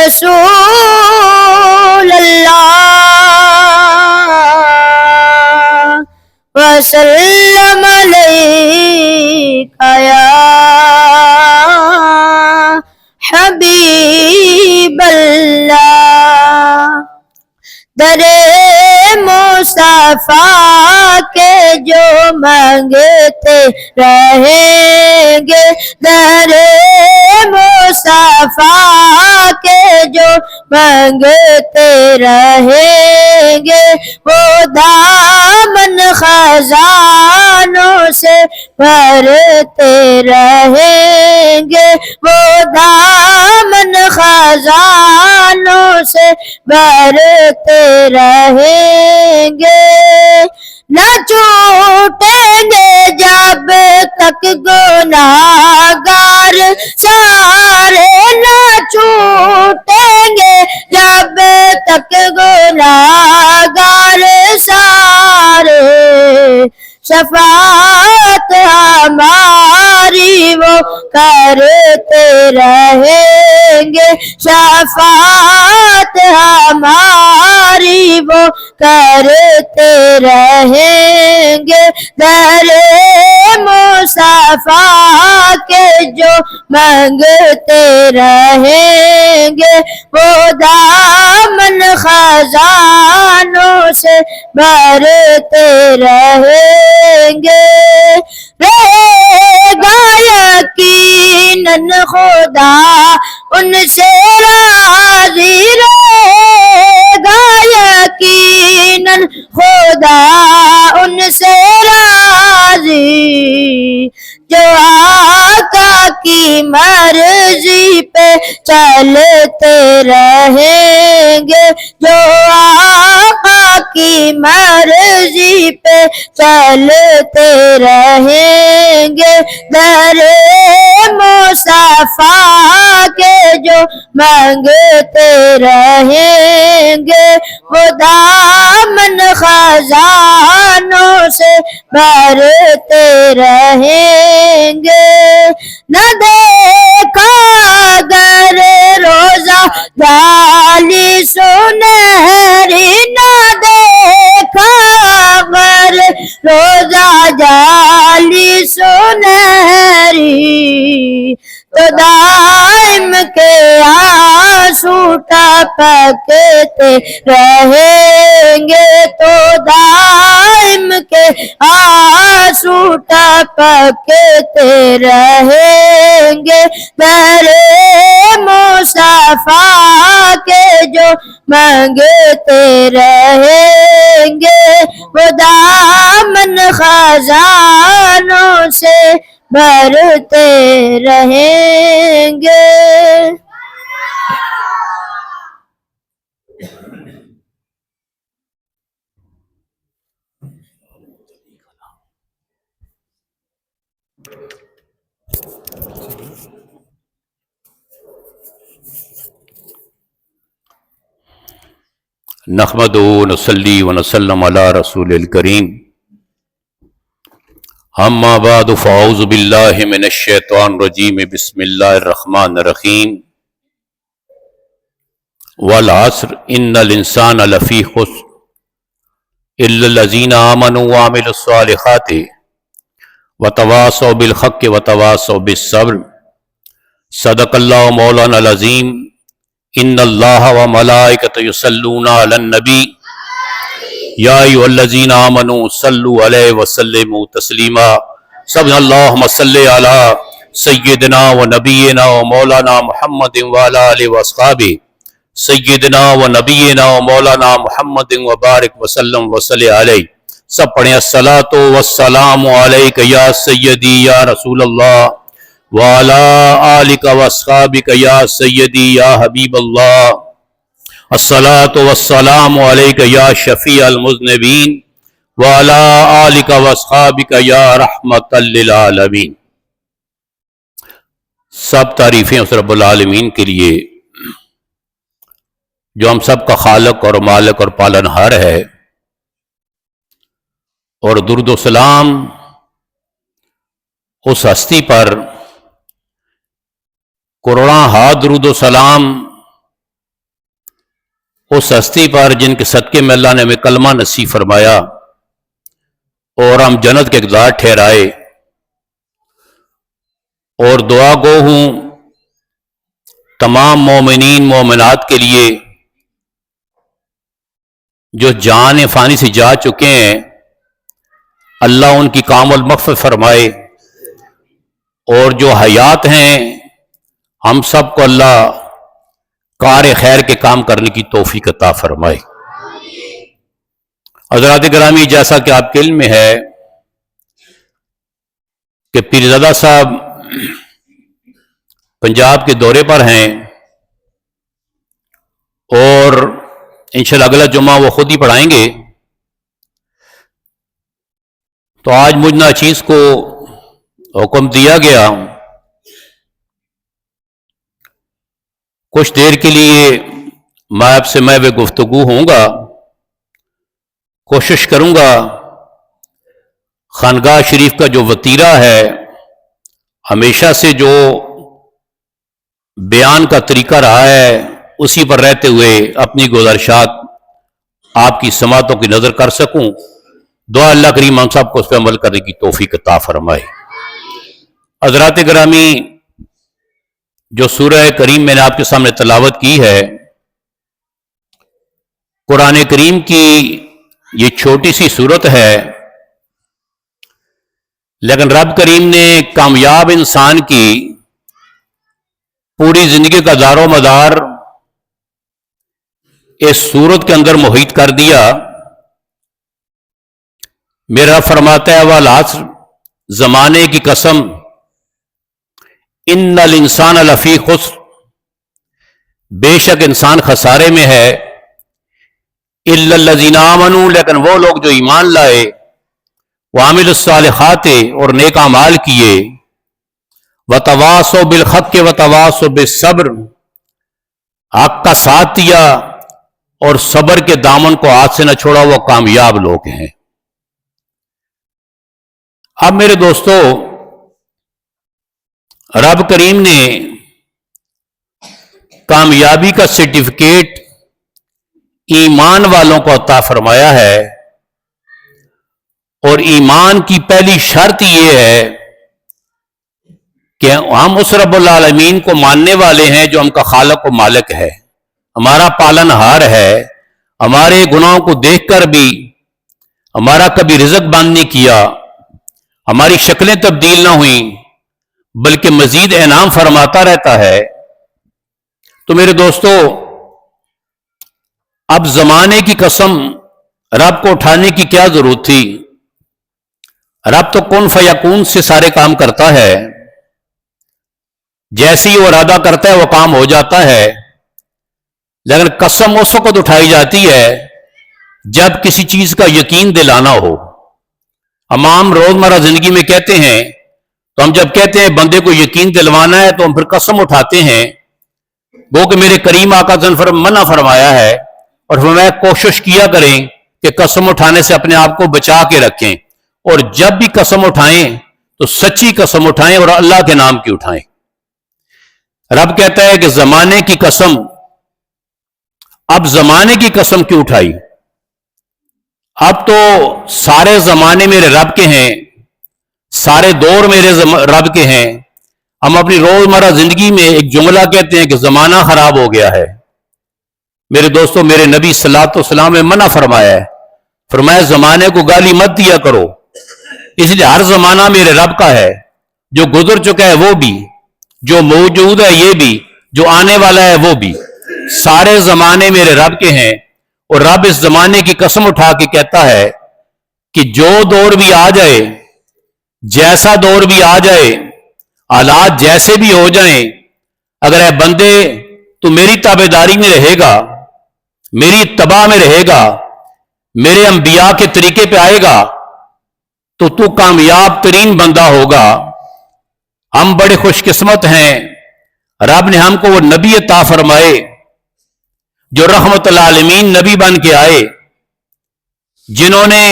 رسول اللہ وسلم علیکہ یا حبیب اللہ۔ در مصطفیٰ کے جو مانگتے رہیں گے، در مصطفیٰ کے جو مانگتے رہیں گے، وہ دامن خزانوں سے بھرتے رہیں گے، وہ دامن خزانوں سے بھرتے رہیں گے۔ نہ چھوٹیں گے جب تک گناہگار سارے، نہ چھوٹیں گے جب تک گناہگار سارے، شفاعت ہماری وہ کرتے رہیں گے، شفاعت ہماری وہ کرتے رہیں گے۔ در مصطفیٰ کے جو مانگتے رہیں گے، وہ دامن خزانوں سے بھرتے رہیں گے۔ رہے گا یقیناً خدا ان سے راضی، رہے گا یقیناً خدا ان سے راضی، جو آقا کی مرضی پہ چلتے رہیں گے، جو آقا کی مرضی پہ چلتے رہیں گے۔ در مصطفیٰ کے جو مانگتے رہیں گے، وہ دامن خزانوں سے بھرتے رہیں گے۔ نہ دیکھا اگر روزہ جالی سنہری، نہ دیکھا اگر روزہ جالی سنہری، تو دائم کے آنسو ٹپکتے رہیں گے، تو دائم کے آنسو ٹپکتے رہیں گے۔ در مصطفیٰ کے جو مانگتے رہیں گے، وہ دامن خزانوں سے بھرتے رہیں گے۔ نحمدہ ونصلی ونسلم علی رسول الکریم، اما بعد فاعوذ باللہ من الشیطان الرجیم، بسم اللہ الرحمن الرحیم۔ والعصر ان الانسان لفی خسر الا الذین آمنوا وعملوا الصالحات وتواصوا بالحق وتواصوا بالصبر۔ صدق اللہ مولانا العظیم۔ ان اللہ وملائکتہ یصلون علی النبی یا ایھا الذین آمنوا صلوا علیہ وسلموا تسلیما۔ سبحان اللہم صلی علی سیدنا و نبینا و مولانا محمد وعلی آلہ واصحابہ سیدنا و نبینا و مولانا محمد وبارک وسلم وصلی علیہ۔ سب پڑھیں الصلاۃ والسلام علیک یا سیدی یا رسول اللہ وعلی آلک واصحابک یا سیدی یا حبیب اللہ۔ الصلاۃ والسلام علیک یا شفیع المذنبین وعلی آلک واصحابک یا رحمۃ للعالمین۔ سب تعریفیں اس رب العالمین کے لیے جو ہم سب کا خالق اور مالک اور پالنہار ہے، اور درود و سلام اس ہستی پر کروڑاں ہاتھ درود و سلام اس ہستی پر جن کے صدقے میں اللہ نے ہمیں کلمہ نصیب فرمایا اور ہم جنت کے گزار ٹھہرائے، اور دعا گو ہوں تمام مومنین مومنات کے لیے جو جان فانی سے جا چکے ہیں، اللہ ان کی کامل مغفرت فرمائے، اور جو حیات ہیں ہم سب کو اللہ کار خیر کے کام کرنے کی توفیق عطا فرمائے۔ حضرات گرامی، جیسا کہ آپ کے علم میں ہے کہ پیرزادہ صاحب پنجاب کے دورے پر ہیں، اور انشاءاللہ اگلا جمعہ وہ خود ہی پڑھائیں گے، تو آج مجھ ناچیز کو حکم دیا گیا کچھ دیر کے لیے میں آپ سے میں گفتگو ہوں گا، کوشش کروں گا خانقاہ شریف کا جو وتیرہ ہے، ہمیشہ سے جو بیان کا طریقہ رہا ہے، اسی پر رہتے ہوئے اپنی گزارشات آپ کی سماعتوں کی نظر کر سکوں۔ دعا اللہ کریم ہم صاحب کو اس پہ عمل کرنے کی توفیق عطا فرمائے۔ حضرات گرامی، جو سورہ کریم میں نے آپ کے سامنے تلاوت کی ہے، قرآن کریم کی یہ چھوٹی سی سورت ہے، لیکن رب کریم نے کامیاب انسان کی پوری زندگی کا دار و مدار اس سورت کے اندر محیط کر دیا۔ میرا فرماتا ہے والعصر، زمانے کی قسم، ان الانسان لفی خسر، بے شک انسان خسارے میں ہے، الا الذین آمنوا، لیکن وہ لوگ جو ایمان لائے، وعملوا الصالحات، اور نیک اعمال کیے، وتواصوا بالحق وتواصوا بالصبر، حق کا ساتھ دیا اور صبر کے دامن کو ہاتھ سے نہ چھوڑا، وہ کامیاب لوگ ہیں۔ اب میرے دوستو، رب کریم نے کامیابی کا سرٹیفکیٹ ایمان والوں کو عطا فرمایا ہے، اور ایمان کی پہلی شرط یہ ہے کہ ہم اس رب العالمین کو ماننے والے ہیں جو ہم کا خالق و مالک ہے، ہمارا پالن ہار ہے، ہمارے گناہوں کو دیکھ کر بھی ہمارا کبھی رزق بند نہیں کیا، ہماری شکلیں تبدیل نہ ہوئیں، بلکہ مزید انعام فرماتا رہتا ہے۔ تو میرے دوستو، اب زمانے کی قسم، رب کو اٹھانے کی کیا ضرورت تھی؟ رب تو کن فیکون سے سارے کام کرتا ہے، جیسے ہی وہ ارادہ کرتا ہے وہ کام ہو جاتا ہے، لیکن قسم اس وقت اٹھائی جاتی ہے جب کسی چیز کا یقین دلانا ہو۔ ہم عام روزمرہ زندگی میں کہتے ہیں، تو ہم جب کہتے ہیں بندے کو یقین دلوانا ہے تو ہم پھر قسم اٹھاتے ہیں، وہ کہ میرے کریم آقا صلی اللہ علیہ وسلم منع فرمایا ہے، اور ہمیں کوشش کیا کریں کہ قسم اٹھانے سے اپنے آپ کو بچا کے رکھیں، اور جب بھی قسم اٹھائیں تو سچی قسم اٹھائیں اور اللہ کے نام کی اٹھائیں۔ رب کہتا ہے کہ زمانے کی قسم، اب زمانے کی قسم کیوں اٹھائی؟ اب تو سارے زمانے میرے رب کے ہیں، سارے دور میرے رب کے ہیں۔ ہم اپنی روزمرہ زندگی میں ایک جملہ کہتے ہیں کہ زمانہ خراب ہو گیا ہے۔ میرے دوستو، میرے نبی صلی اللہ علیہ وسلم نے منع فرمایا ہے، فرمایا زمانے کو گالی مت دیا کرو، اس لیے ہر زمانہ میرے رب کا ہے، جو گزر چکا ہے وہ بھی، جو موجود ہے یہ بھی، جو آنے والا ہے وہ بھی، سارے زمانے میرے رب کے ہیں۔ اور رب اس زمانے کی قسم اٹھا کے کہتا ہے کہ جو دور بھی آ جائے، جیسا دور بھی آ جائے، حالات جیسے بھی ہو جائیں، اگر اے بندے تو میری تابعداری میں رہے گا، میری اتباع میں رہے گا، میرے انبیاء کے طریقے پہ آئے گا، تو کامیاب ترین بندہ ہوگا۔ ہم بڑے خوش قسمت ہیں، رب نے ہم کو وہ نبی عطا فرمائے جو رحمت العالمین نبی بن کے آئے، جنہوں نے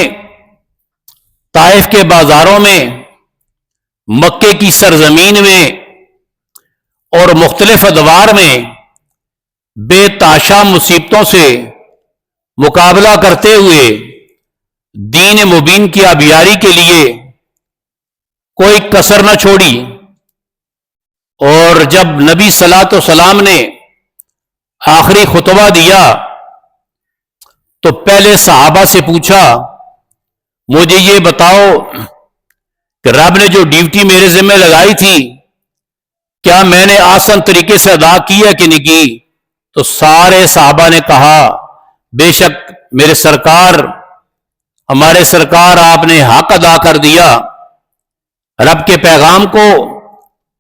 طائف کے بازاروں میں، مکے کی سرزمین میں اور مختلف ادوار میں بے تاشا مصیبتوں سے مقابلہ کرتے ہوئے دین مبین کی آبیاری کے لیے کوئی کسر نہ چھوڑی. اور جب نبی صلاۃ والسلام نے آخری خطبہ دیا تو پہلے صحابہ سے پوچھا مجھے یہ بتاؤ کہ رب نے جو ڈیوٹی میرے ذمہ لگائی تھی کیا میں نے آسان طریقے سے ادا کی ہے کہ نہیں کی؟ تو سارے صحابہ نے کہا بے شک میرے سرکار، ہمارے سرکار، آپ نے حق ادا کر دیا، رب کے پیغام کو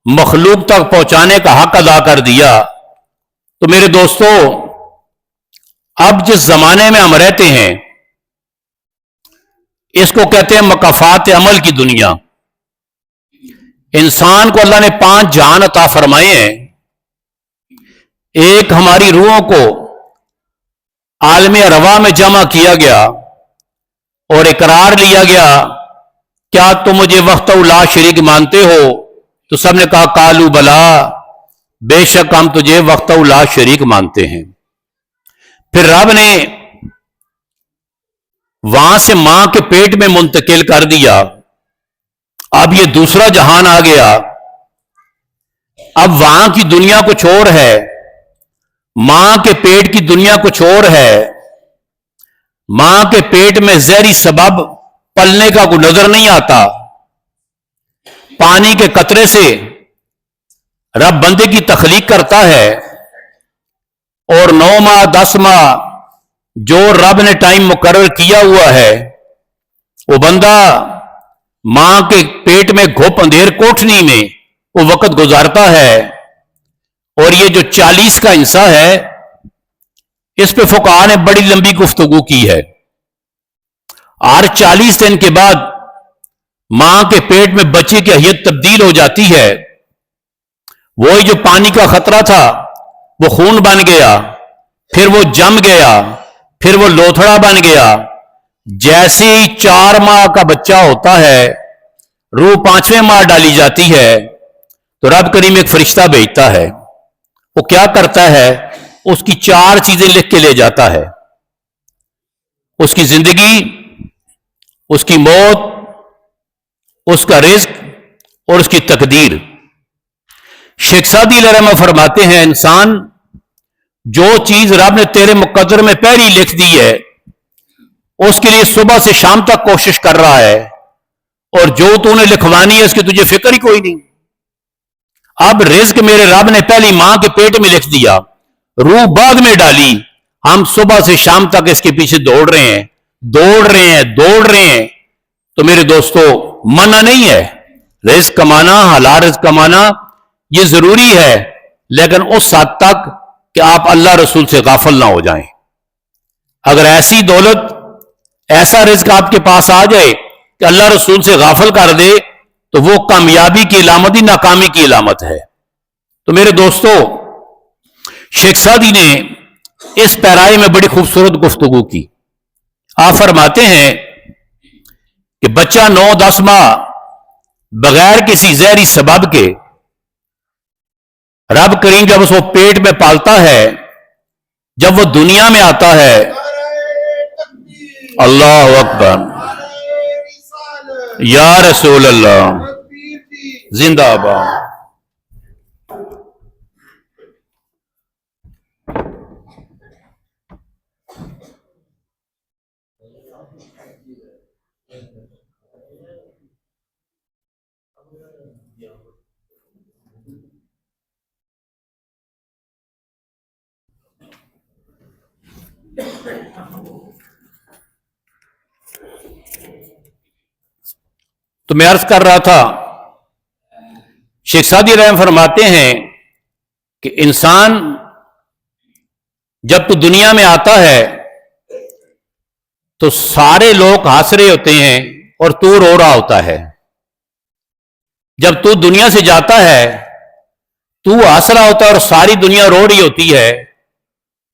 مخلوق تک پہنچانے کا حق ادا کر دیا. تو میرے دوستو، اب جس زمانے میں ہم رہتے ہیں اس کو کہتے ہیں مکافات عمل کی دنیا. انسان کو اللہ نے 5 جہان عطا فرمائے ہیں. ایک ہماری روحوں کو عالم ارواح میں جمع کیا گیا اور اقرار لیا گیا کیا تم مجھے وحدہ لا شریک مانتے ہو؟ تو سب نے کہا قالوا بلا، بے شک ہم تجھے وحدہ لا شریک مانتے ہیں. پھر رب نے وہاں سے ماں کے پیٹ میں منتقل کر دیا. اب یہ دوسرا جہان آ گیا. اب وہاں کی دنیا کچھ اور ہے، ماں کے پیٹ کی دنیا کچھ اور ہے. ماں کے پیٹ میں زہری سبب پلنے کا کوئی نظر نہیں آتا. پانی کے قطرے سے رب بندے کی تخلیق کرتا ہے اور 9 ماہ 10 ماہ جو رب نے ٹائم مقرر کیا ہوا ہے وہ بندہ ماں کے پیٹ میں گھپ اندھیر کوٹھنی میں وہ وقت گزارتا ہے. اور یہ جو 40 کا حصہ ہے اس پہ فقہاء نے بڑی لمبی گفتگو کی ہے. ہر 40 دن کے بعد ماں کے پیٹ میں بچے کی حیت تبدیل ہو جاتی ہے. وہی جو پانی کا خطرہ تھا وہ خون بن گیا، پھر وہ جم گیا، پھر وہ لوتھڑا بن گیا. جیسے ہی 4 ماہ کا بچہ ہوتا ہے روح 5ویں ماہ ڈالی جاتی ہے تو رب کریم ایک فرشتہ بھیجتا ہے. وہ کیا کرتا ہے؟ اس کی 4 چیزیں لکھ کے لے جاتا ہے، اس کی زندگی، اس کی موت، اس کا رزق اور اس کی تقدیر. شیخ سعدی علیہ رحمہ فرماتے ہیں انسان جو چیز رب نے تیرے مقدر میں پہلی لکھ دی ہے اس کے لیے صبح سے شام تک کوشش کر رہا ہے، اور جو تو نے لکھوانی ہے اس کی تجھے فکر ہی کوئی نہیں. اب رزق میرے رب نے پہلی ماں کے پیٹ میں لکھ دیا، روح بعد میں ڈالی، ہم صبح سے شام تک اس کے پیچھے دوڑ رہے ہیں دوڑ رہے ہیں دوڑ رہے ہیں. تو میرے دوستو منع نہیں ہے، رزق کمانا، حلال رزق کمانا یہ ضروری ہے، لیکن اس حد تک کہ آپ اللہ رسول سے غافل نہ ہو جائیں. اگر ایسی دولت، ایسا رزق آپ کے پاس آ جائے کہ اللہ رسول سے غافل کر دے تو وہ کامیابی کی علامت ہی ناکامی کی علامت ہے. تو میرے دوستو، شیخ سعدی نے اس پیرائے میں بڑی خوبصورت گفتگو کی. آپ فرماتے ہیں کہ بچہ 9-10 ماہ بغیر کسی زہری سبب کے رب کریم جب اس کو پیٹ میں پالتا ہے، جب وہ دنیا میں آتا ہے، اللہ اکبر، یا رسول اللہ، زندہ باد. تو میں عرض کر رہا تھا، شیخ سعدی رحم فرماتے ہیں کہ انسان جب تو دنیا میں آتا ہے تو سارے لوگ ہنس رہے ہوتے ہیں اور تو رو رہا ہوتا ہے. جب تو دنیا سے جاتا ہے تو ہنس رہا ہوتا ہے اور ساری دنیا رو رہی ہوتی ہے.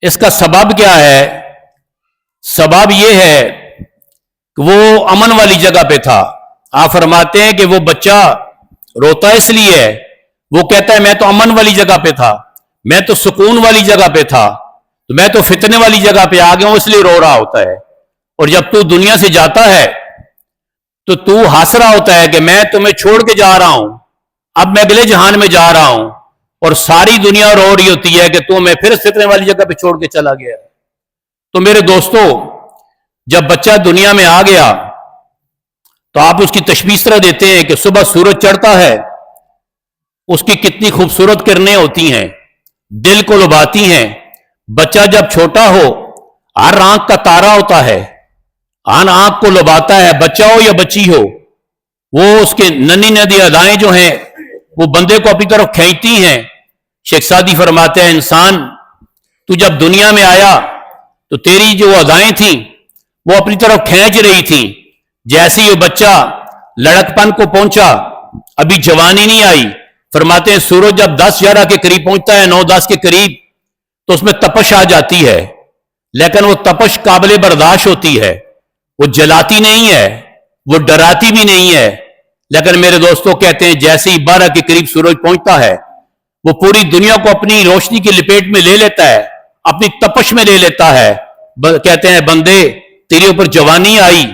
اس کا سبب کیا ہے؟ سبب یہ ہے کہ وہ امن والی جگہ پہ تھا. آپ فرماتے ہیں کہ وہ بچہ روتا اس لیے ہے، وہ کہتا ہے میں تو امن والی جگہ پہ تھا، میں تو سکون والی جگہ پہ تھا، تو میں تو فتنے والی جگہ پہ آ گیا ہوں، اس لیے رو رہا ہوتا ہے۔ اور جب تو دنیا سے جاتا ہے تو تو ہنس رہا ہوتا ہے کہ میں تمہیں چھوڑ کے جا رہا ہوں، اب میں اگلے جہان میں جا رہا ہوں، اور ساری دنیا رو رہی ہوتی ہے کہ تو میں پھر فتنے والی جگہ پہ چھوڑ کے چلا گیا۔ تو میرے دوستو، جب بچہ دنیا میں آ گیا تو آپ اس کی تشبیہ اس طرح دیتے ہیں کہ صبح سورج چڑھتا ہے، اس کی کتنی خوبصورت کرنیں ہوتی ہیں، دل کو لبھاتی ہیں۔ بچہ جب چھوٹا ہو، ہر آنکھ کا تارا ہوتا ہے، ہر آنکھ کو لبھاتا ہے، بچہ ہو یا بچی ہو، وہ اس کے ننھی ندی ادائیں جو ہیں وہ بندے کو اپنی طرف کھینچتی ہیں۔ شیخ سعدی فرماتے ہیں انسان تو جب دنیا میں آیا تو تیری جو ادائیں تھیں وہ اپنی طرف کھینچ رہی تھیں، جیسے ہی وہ بچہ لڑک پن کو پہنچا، ابھی جوانی نہیں آئی، فرماتے ہیں سورج جب 10-11 کے قریب پہنچتا ہے، 9-10 کے قریب، تو اس میں تپش آ جاتی ہے، لیکن وہ تپش قابل برداشت ہوتی ہے، وہ جلاتی نہیں ہے، وہ ڈراتی بھی نہیں ہے۔ لیکن میرے دوستوں کہتے ہیں جیسے ہی 12 کے قریب سورج پہنچتا ہے، وہ پوری دنیا کو اپنی روشنی کی لپیٹ میں لے لیتا ہے، اپنی تپش میں لے لیتا ہے۔ کہتے ہیں بندے تیرے اوپر جوانی آئی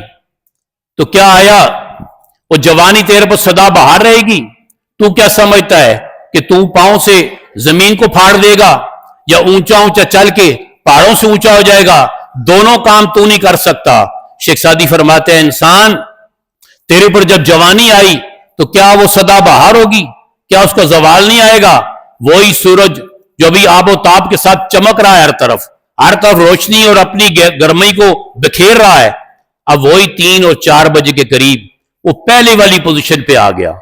تو کیا آیا، وہ جوانی تیرے پر سدا بہار رہے گی؟ تو کیا سمجھتا ہے کہ تو پاؤں سے زمین کو پھاڑ دے گا یا اونچا اونچا چل کے پہاڑوں سے اونچا ہو جائے گا؟ دونوں کام تو نہیں کر سکتا۔ شیخ سعدی فرماتے ہیں انسان تیرے پر جب جوانی آئی تو کیا وہ سدا بہار ہوگی؟ کیا اس کا زوال نہیں آئے گا؟ وہی سورج جو بھی آب و تاب کے ساتھ چمک رہا ہے، ہر طرف روشنی اور اپنی گرمی کو بکھیر رہا ہے، اب وہی 3 اور 4 بجے کے قریب وہ پہلے والی پوزیشن پہ آ گیا۔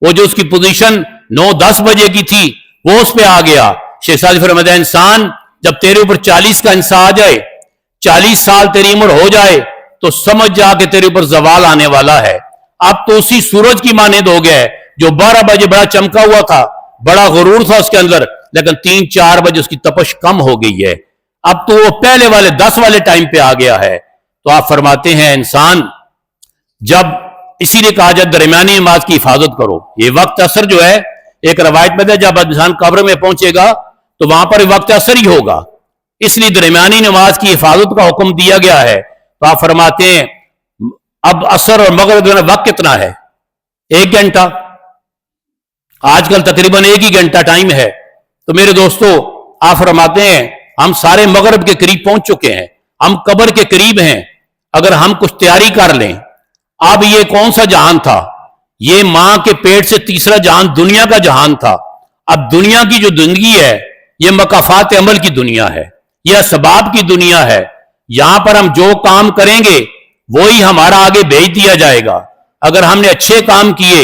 وہ جو اس کی پوزیشن 9-10 بجے کی تھی وہ اس پہ آ گیا۔ شیخ سعدی فرماتے ہیں انسان جب تیرے اوپر 40 کا انسان آ جائے، 40 سال تیری عمر ہو جائے، تو سمجھ جا کہ تیرے اوپر زوال آنے والا ہے۔ اب تو اسی سورج کی مانند ہو گیا ہے جو 12 بجے بڑا چمکا ہوا تھا، بڑا غرور تھا اس کے اندر، لیکن 3-4 بجے اس کی تپش کم ہو گئی ہے، اب تو وہ پہلے والے 10 والے ٹائم پہ آ گیا ہے۔ تو آپ فرماتے ہیں انسان جب اسی لیے کہا جائے درمیانی نماز کی حفاظت کرو۔ یہ وقت اثر جو ہے ایک روایت میں ہے جب انسان قبر میں پہنچے گا تو وہاں پر وقت اثر ہی ہوگا، اس لیے درمیانی نماز کی حفاظت کا حکم دیا گیا ہے۔ تو آپ فرماتے ہیں اب عصر اور مغرب کا وقت کتنا ہے؟ 1 گھنٹہ، آج کل تقریباً 1 ہی گھنٹہ ٹائم ہے۔ تو میرے دوستو آپ فرماتے ہیں ہم سارے مغرب کے قریب پہنچ چکے ہیں، ہم قبر کے قریب ہیں، اگر ہم کچھ تیاری کر لیں۔ اب یہ کون سا جہان تھا؟ یہ ماں کے پیٹ سے تیسرا جہان دنیا کا جہان تھا۔ اب دنیا کی جو زندگی ہے یہ مکافات عمل کی دنیا ہے، یہ اسباب کی دنیا ہے۔ یہاں پر ہم جو کام کریں گے وہی ہمارا آگے بھیج دیا جائے گا۔ اگر ہم نے اچھے کام کیے،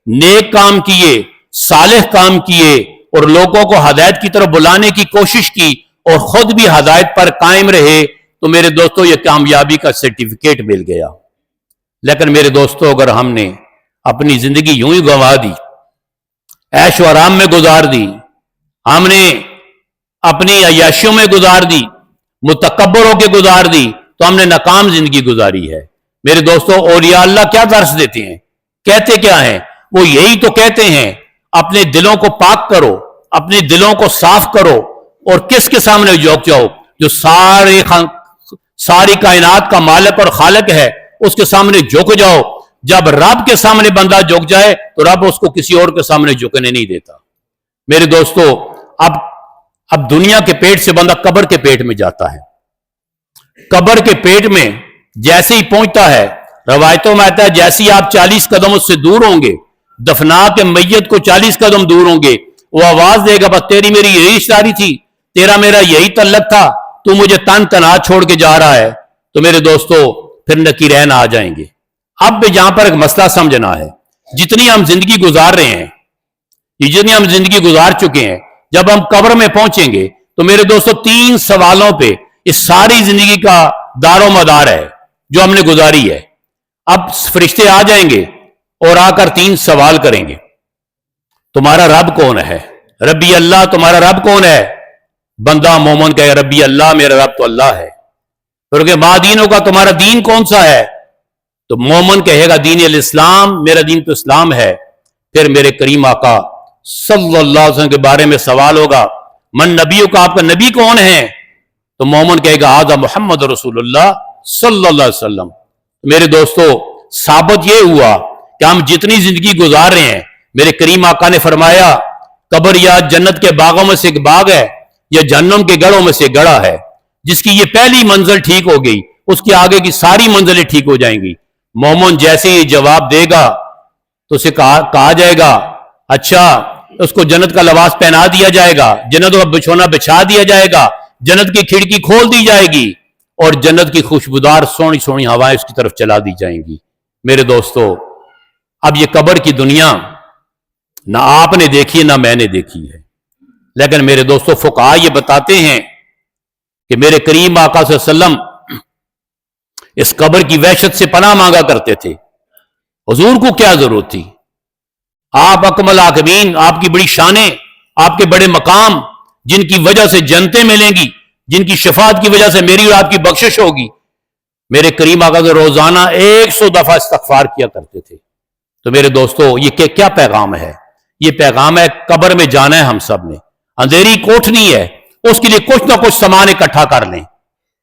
نیک کام کیے، صالح کام کیے اور لوگوں کو ہدایت کی طرف بلانے کی کوشش کی اور خود بھی ہدایت پر قائم رہے تو میرے دوستو یہ کامیابی کا سرٹیفکیٹ مل گیا۔ لیکن میرے دوستو اگر ہم نے اپنی زندگی یوں ہی گنوا دی، عیش و آرام میں گزار دی، ہم نے اپنی عیاشیوں میں گزار دی، متکبر ہو کے گزار دی، تو ہم نے ناکام زندگی گزاری ہے۔ میرے دوستو اولیاء اللہ کیا درس دیتے ہیں؟ کہتے کیا ہیں؟ وہ یہی تو کہتے ہیں اپنے دلوں کو پاک کرو، اپنے دلوں کو صاف کرو، اور کس کے سامنے جھک جاؤ؟ جو ساری کائنات کا مالک اور خالق ہے اس کے سامنے جھک جاؤ۔ جب رب کے سامنے بندہ جھک جائے تو رب اس کو کسی اور کے سامنے جھکنے نہیں دیتا۔ میرے دوستو اب دنیا کے پیٹ سے بندہ قبر کے پیٹ میں جاتا ہے، قبر کے پیٹ میں جیسے ہی پہنچتا ہے، روایتوں میں آتا ہے جیسے ہی آپ 40 قدم اس سے دور ہوں گے، دفنا کے میت کو 40 قدم دور ہوں گے، وہ آواز دے گا بس تیری میری یہی رشتہ تھی، تیرا میرا یہی تعلق تھا، تو مجھے تن تنہا چھوڑ کے جا رہا ہے۔ تو میرے دوستو پھر نکیرین آ جائیں گے۔ اب بھی جہاں پر ایک مسئلہ سمجھنا ہے، جتنی ہم زندگی گزار رہے ہیں، جتنی ہم زندگی گزار چکے ہیں، جب ہم قبر میں پہنچیں گے تو میرے دوستو 3 سوالوں پہ اس ساری زندگی کا دار و مدار ہے جو ہم نے گزاری ہے۔ اب فرشتے آ جائیں گے اور آ کر 3 سوال کریں گے۔ تمہارا رب کون ہے؟ ربی اللہ۔ تمہارا رب کون ہے؟ بندہ مومن کہے گا ربی اللہ، میرا رب تو اللہ ہے۔ پھر کہ ماں دینوں کا تمہارا دین کون سا ہے؟ تو مومن کہے گا دین الاسلام، میرا دین تو اسلام ہے۔ پھر میرے کریم آقا صلی اللہ علیہ وسلم کے بارے میں سوال ہوگا، من نبیوں کا آپ کا نبی کون ہے؟ تو مومن کہے گا آدھا محمد رسول اللہ صلی اللہ علیہ وسلم۔ میرے دوستو ثابت یہ ہوا کہ ہم جتنی زندگی گزار رہے ہیں، میرے کریم آقا نے فرمایا قبر یا جنت کے باغوں میں سے ایک باغ ہے یا جہنم کے گڑھوں میں سے گڑھا ہے، جس کی یہ پہلی منزل ٹھیک ہو گئی اس کی آگے کی ساری منزلیں ٹھیک ہو جائیں گی۔ مومن جیسے ہی جواب دے گا تو اسے کہا جائے گا اچھا، اس کو جنت کا لباس پہنا دیا جائے گا، جنت کا بچھونا بچھا دیا جائے گا، جنت کی کھڑکی کھول دی جائے گی اور جنت کی خوشبودار سونی سونی ہوائیں اس کی طرف چلا دی جائیں گی۔ میرے دوستو اب یہ قبر کی دنیا نہ آپ نے دیکھی نہ میں نے دیکھی ہے، لیکن میرے دوستو فقہاء یہ بتاتے ہیں کہ میرے کریم آقا صلی اللہ علیہ وسلم اس قبر کی وحشت سے پناہ مانگا کرتے تھے۔ حضور کو کیا ضرورت تھی؟ آپ اکمل حاکمین، آپ کی بڑی شانیں، آپ کے بڑے مقام، جن کی وجہ سے جنتیں ملیں گی، جن کی شفاعت کی وجہ سے میری اور آپ کی بخشش ہوگی، میرے کریم آقا سے روزانہ 100 دفعہ استغفار کیا کرتے تھے۔ تو میرے دوستو یہ کیا پیغام ہے؟ یہ پیغام ہے قبر میں جانا ہے ہم سب نے، اندھیری کوٹھنی ہے، اس کے لیے کچھ نہ کچھ سامان اکٹھا کر لیں،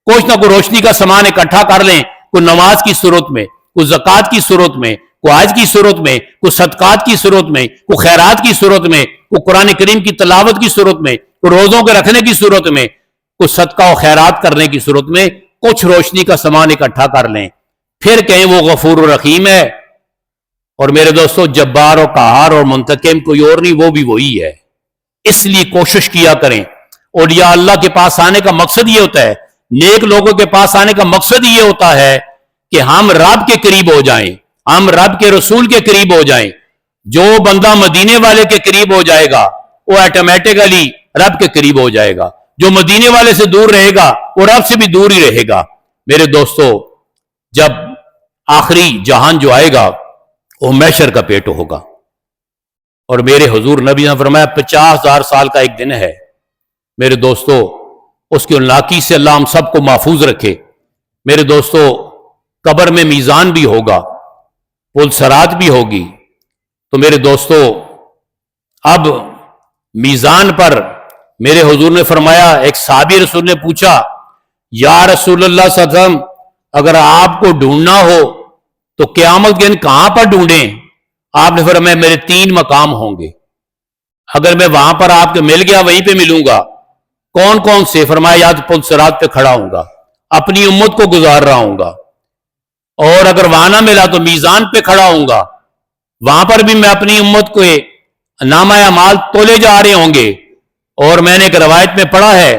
کچھ نہ کوئی روشنی کا سامان اکٹھا کر لیں، کوئی نماز کی صورت میں، کوئی زکوٰۃ کی صورت میں، کوئی حج کی صورت میں، کوئی صدقات کی صورت میں، کوئی خیرات کی صورت میں، کوئی قرآن کریم کی تلاوت کی صورت میں، کوئی روزوں کے رکھنے کی صورت میں، کوئی صدقہ و خیرات کرنے کی صورت میں کچھ روشنی کا سامان اکٹھا کر لیں، پھر کہیں وہ غفور و رحیم ہے۔ اور میرے دوستو جبار و قہار اور منتقم کوئی اور نہیں، وہ بھی وہی ہے۔ اس لیے کوشش کیا کریں، اولیاء اللہ کے پاس آنے کا مقصد یہ ہوتا ہے، نیک لوگوں کے پاس آنے کا مقصد یہ ہوتا ہے کہ ہم رب کے قریب ہو جائیں، ہم رب کے رسول کے قریب ہو جائیں۔ جو بندہ مدینے والے کے قریب ہو جائے گا وہ آٹومیٹیکلی رب کے قریب ہو جائے گا، جو مدینے والے سے دور رہے گا وہ رب سے بھی دور ہی رہے گا۔ میرے دوستو جب آخری جہان جو آئے گا وہ محشر کا پیٹ ہوگا، اور میرے حضور نبی نے فرمایا 50,000 سال کا ایک دن ہے۔ میرے دوستو اس کی ناکی سے اللہ ہم سب کو محفوظ رکھے۔ میرے دوستو قبر میں میزان بھی ہوگا، پل صراط بھی ہوگی۔ تو میرے دوستو اب میزان پر میرے حضور نے فرمایا، ایک صحابی رسول نے پوچھا یا رسول اللہ صلی اللہ علیہ وسلم اگر آپ کو ڈھونڈنا ہو تو قیامت کے دن کہاں پر ڈھونڈیں؟ آپ نے فرمایا میرے 3 مقام ہوں گے، اگر میں وہاں پر آپ کے مل گیا وہیں پہ ملوں گا۔ کون کون سے؟ فرمایا یا تو پل صراط پہ کھڑا ہوں گا، اپنی امت کو گزار رہا ہوں گا، اور اگر وہاں نہ ملا تو میزان پہ کھڑا ہوں گا، وہاں پر بھی میں اپنی امت کو نامہ اعمال تولے جا رہے ہوں گے۔ اور میں نے ایک روایت میں پڑھا ہے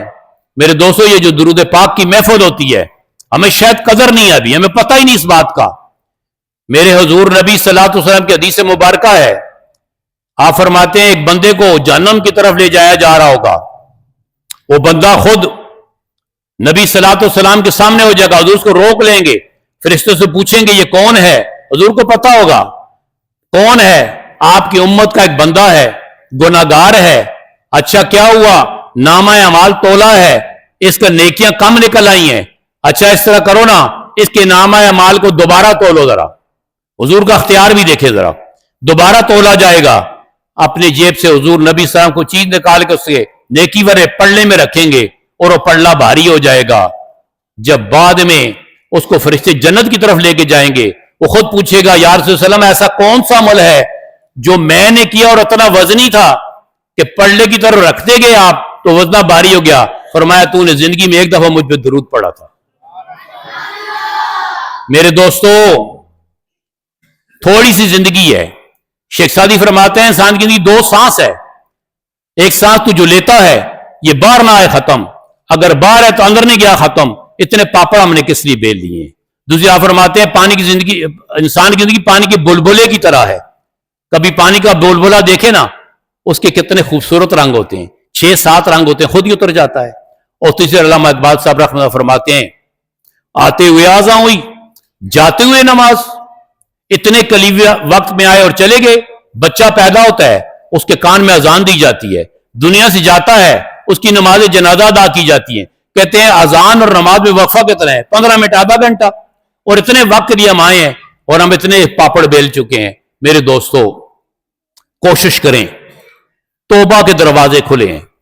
میرے دوستو، یہ جو درود پاک کی محفل ہوتی ہے ہمیں شاید قدر نہیں ہے، ابھی ہمیں پتہ ہی نہیں اس بات کا۔ میرے حضور نبی صلی اللہ علیہ وسلم کی حدیث مبارکہ ہے، آپ فرماتے ہیں ایک بندے کو جہنم کی طرف لے جایا جا رہا ہوگا، وہ بندہ خود نبی صلی اللہ علیہ وسلم کے سامنے ہو جائے گا، حضور اس کو روک لیں گے، فرشتوں سے پوچھیں گے یہ کون ہے؟ حضور کو پتا ہوگا کون ہے، آپ کی امت کا ایک بندہ ہے، گناہگار ہے۔ اچھا کیا ہوا؟ نامہ اعمال تولا ہے، اس کا نیکیاں کم نکل آئی ہیں۔ اچھا اس طرح کرو نا، اس کے نامہ اعمال کو دوبارہ تولو ذرا، حضور کا اختیار بھی دیکھے ذرا، دوبارہ تولا جائے گا۔ اپنی جیب سے حضور نبی صلی اللہ علیہ وسلم کو چیز نکال کے اس کے نیکی والے پلڑے میں رکھیں گے اور وہ پلڑا بھاری ہو جائے گا۔ جب بعد میں اس کو فرشتے جنت کی طرف لے کے جائیں گے، وہ خود پوچھے گا یا رسول اللہ علیہ وسلم ایسا کون سا عمل ہے جو میں نے کیا اور اتنا وزنی تھا کہ پلڑے کی طرف رکھتے گئے آپ تو وزنہ بھاری ہو گیا؟ فرمایا تو نے زندگی میں ایک دفعہ مجھ پہ درود پڑھا تھا۔ میرے دوستو تھوڑی سی زندگی ہے، شیخ سعدی فرماتے ہیں انسان کی زندگی 2 سانس ہے، ایک سانس تو جو لیتا ہے یہ باہر نہ آئے ختم، اگر باہر ہے تو اندر نہیں گیا ختم، اتنے پاپڑ ہم نے کس لیے بیل لیے ہیں۔ دوسری آپ فرماتے ہیں پانی کی زندگی، انسان کی زندگی پانی کے بلبلے کی طرح ہے، کبھی پانی کا بلبلہ دیکھے نا، اس کے کتنے خوبصورت رنگ ہوتے ہیں، 6-7 رنگ ہوتے ہیں، خود ہی اتر جاتا ہے۔ اور تیسرے علامہ اقبال صاحب رحمۃ اللہ فرماتے ہیں آتے ہوئے آزاں ہوئی، جاتے ہوئے نماز، اتنے قریب وقت میں آئے اور چلے گئے۔ بچہ پیدا ہوتا ہے اس کے کان میں اذان دی جاتی ہے، دنیا سے جاتا ہے اس کی نماز جنازہ ادا کی جاتی ہے، کہتے ہیں اذان اور نماز میں وقفہ کتنا ہے؟ 15 منٹ، آدھا گھنٹہ، اور اتنے وقت کے لیے ہم آئے ہیں اور ہم اتنے پاپڑ بیل چکے ہیں۔ میرے دوستو کوشش کریں، توبہ کے دروازے کھلے ہیں،